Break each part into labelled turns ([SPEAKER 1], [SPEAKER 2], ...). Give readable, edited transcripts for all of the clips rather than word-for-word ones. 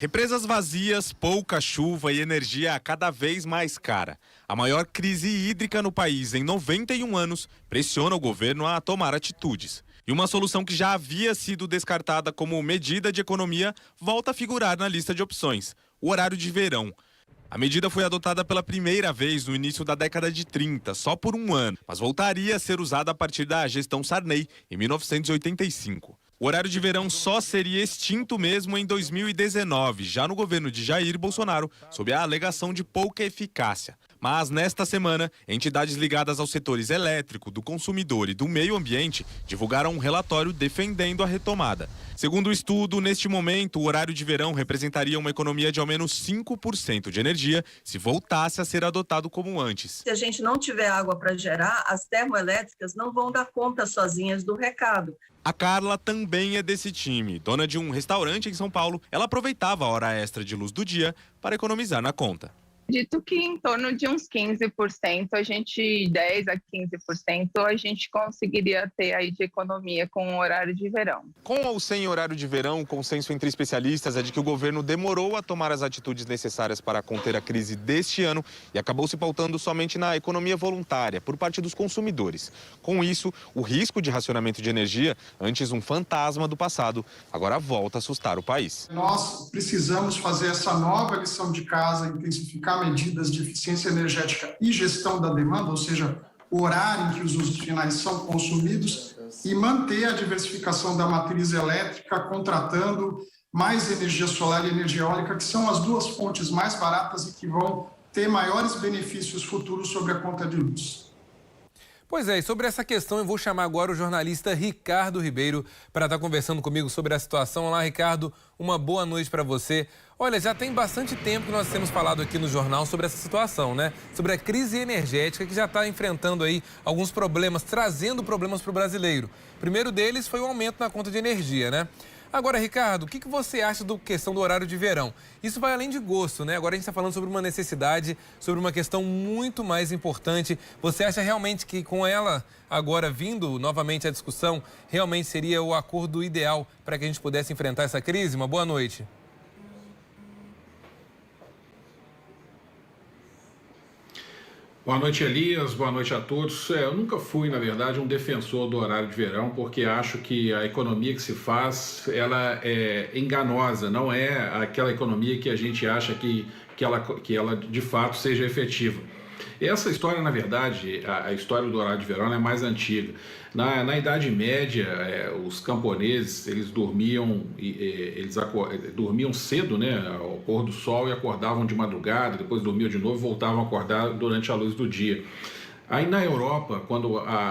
[SPEAKER 1] Represas vazias, pouca chuva e energia cada vez mais cara. A maior crise hídrica no país em 91 anos pressiona o governo a tomar atitudes. E uma solução que já havia sido descartada como medida de economia volta a figurar na lista de opções: o horário de verão. A medida foi adotada pela primeira vez no início da década de 30, só por um ano, mas voltaria a ser usada a partir da gestão Sarney, em 1985. O horário de verão só seria extinto mesmo em 2019, já no governo de Jair Bolsonaro, sob a alegação de pouca eficácia. Mas nesta semana, entidades ligadas aos setores elétrico, do consumidor e do meio ambiente divulgaram um relatório defendendo a retomada. Segundo o estudo, neste momento, o horário de verão representaria uma economia de ao menos 5% de energia se voltasse a ser adotado como antes.
[SPEAKER 2] Se a gente não tiver água para gerar, as termoelétricas não vão dar conta sozinhas do recado.
[SPEAKER 1] A Carla também é desse time. Dona de um restaurante em São Paulo, ela aproveitava a hora extra de luz do dia para economizar na conta.
[SPEAKER 3] Acredito que em torno de uns 15%, 10 a 15%, a gente conseguiria ter aí de economia com o horário de verão.
[SPEAKER 1] Com ou sem horário de verão, o consenso entre especialistas é de que o governo demorou a tomar as atitudes necessárias para conter a crise deste ano e acabou se pautando somente na economia voluntária por parte dos consumidores. Com isso, o risco de racionamento de energia, antes um fantasma do passado, agora volta a assustar o país.
[SPEAKER 4] Nós precisamos fazer essa nova lição de casa, intensificar medidas de eficiência energética e gestão da demanda, ou seja, o horário em que os usos finais são consumidos, e manter a diversificação da matriz elétrica, contratando mais energia solar e energia eólica, que são as duas fontes mais baratas e que vão ter maiores benefícios futuros sobre a conta de luz.
[SPEAKER 5] Pois é, e sobre essa questão eu vou chamar agora o jornalista Ricardo Ribeiro para estar conversando comigo sobre a situação. Olá, Ricardo, uma boa noite para você. Olha, já tem bastante tempo que nós temos falado aqui no jornal sobre essa situação, né? Sobre a crise energética que já está enfrentando aí alguns problemas, trazendo problemas para o brasileiro. O primeiro deles foi o aumento na conta de energia, né? Agora, Ricardo, o que você acha da questão do horário de verão? Isso vai além de gosto, né? Agora a gente está falando sobre uma necessidade, sobre uma questão muito mais importante. Você acha realmente que com ela agora vindo novamente à discussão, realmente seria o acordo ideal para que a gente pudesse enfrentar essa crise? Uma boa noite.
[SPEAKER 6] Boa noite, Elias. Boa noite a todos. Eu nunca fui, na verdade, um defensor do horário de verão, porque acho que a economia que se faz, ela é enganosa, não é aquela economia que a gente acha que ela de fato seja efetiva. Essa história, na verdade, a história do horário de verão ela é mais antiga. Na Idade Média, os camponeses, eles dormiam cedo, né, ao pôr do sol, e acordavam de madrugada, depois dormiam de novo e voltavam a acordar durante a luz do dia. Aí na Europa,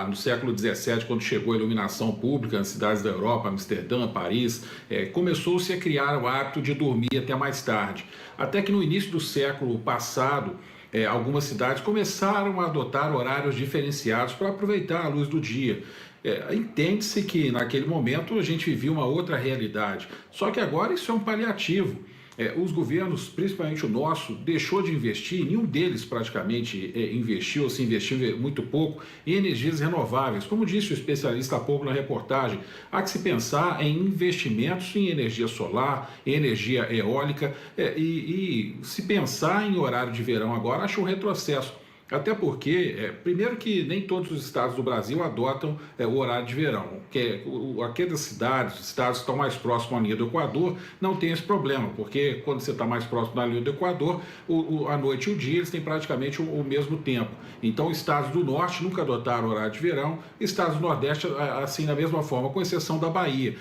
[SPEAKER 6] no século XVII, quando chegou a iluminação pública nas cidades da Europa, Amsterdã, Paris, começou-se a criar o hábito de dormir até mais tarde. Até que no início do século passado, algumas cidades começaram a adotar horários diferenciados para aproveitar a luz do dia. Entende-se que naquele momento a gente vivia uma outra realidade, só que agora isso é um paliativo. Os governos, principalmente o nosso, deixou de investir, nenhum deles praticamente investiu, ou se investiu muito pouco, em energias renováveis. Como disse o especialista há pouco na reportagem, há que se pensar em investimentos em energia solar, em energia eólica, e se pensar em horário de verão agora, acho um retrocesso. Até porque, primeiro que nem todos os estados do Brasil adotam o horário de verão. Aquelas cidades, estados que estão mais próximos à linha do Equador, não tem esse problema, porque quando você está mais próximo da linha do Equador, a noite e o dia eles têm praticamente o mesmo tempo. Então, estados do norte nunca adotaram o horário de verão, estados do nordeste, assim, da mesma forma, com exceção da Bahia.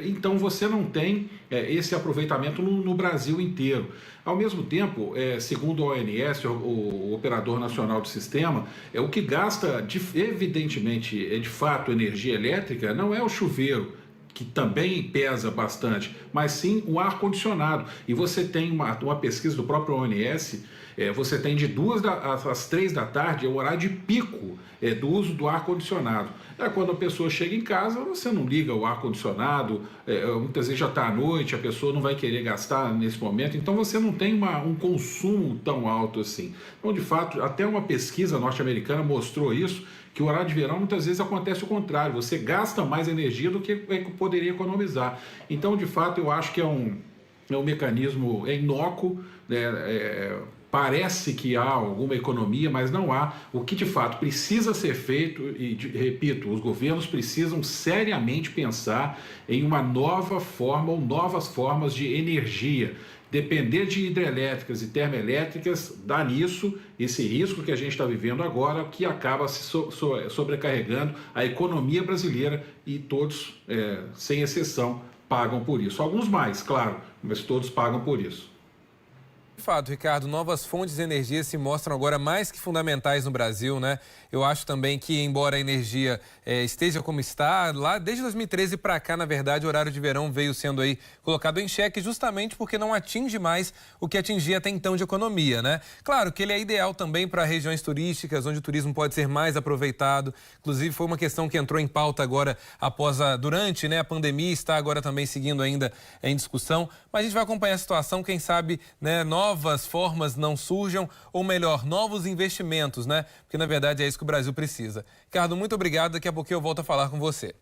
[SPEAKER 6] Então, você não tem esse aproveitamento no Brasil inteiro. Ao mesmo tempo, segundo a ONS, o Operador Nacional do Sistema, o que gasta, evidentemente, de fato, energia elétrica, não é o chuveiro, que também pesa bastante, mas sim o ar-condicionado. E você tem uma pesquisa do próprio ONS, você tem de 2 às 3 da tarde, é o horário de pico do uso do ar-condicionado. Quando a pessoa chega em casa, você não liga o ar-condicionado, muitas vezes já está à noite, a pessoa não vai querer gastar nesse momento, então você não tem um consumo tão alto assim. Então, de fato, até uma pesquisa norte-americana mostrou isso, que o horário de verão muitas vezes acontece o contrário, você gasta mais energia do que poderia economizar. Então, de fato, eu acho que é um mecanismo inócuo, né? Parece que há alguma economia, mas não há. O que de fato precisa ser feito, e repito, os governos precisam seriamente pensar em uma nova forma ou novas formas de energia. Depender de hidrelétricas e termoelétricas dá nisso esse risco que a gente está vivendo agora, que acaba se sobrecarregando a economia brasileira e todos, sem exceção, pagam por isso. Alguns mais, claro, mas todos pagam por isso.
[SPEAKER 5] De fato, Ricardo, novas fontes de energia se mostram agora mais que fundamentais no Brasil, né? Eu acho também que, embora a energia esteja como está, lá desde 2013 para cá, na verdade, o horário de verão veio sendo aí colocado em xeque justamente porque não atinge mais o que atingia até então de economia, né? Claro que ele é ideal também para regiões turísticas, onde o turismo pode ser mais aproveitado. Inclusive, foi uma questão que entrou em pauta agora durante, né, a pandemia, está agora também seguindo ainda em discussão. Mas a gente vai acompanhar a situação, quem sabe, né, novas formas não surjam, ou melhor, novos investimentos, né? Porque, na verdade, é isso que o Brasil precisa. Ricardo, muito obrigado. Daqui a pouquinho eu volto a falar com você.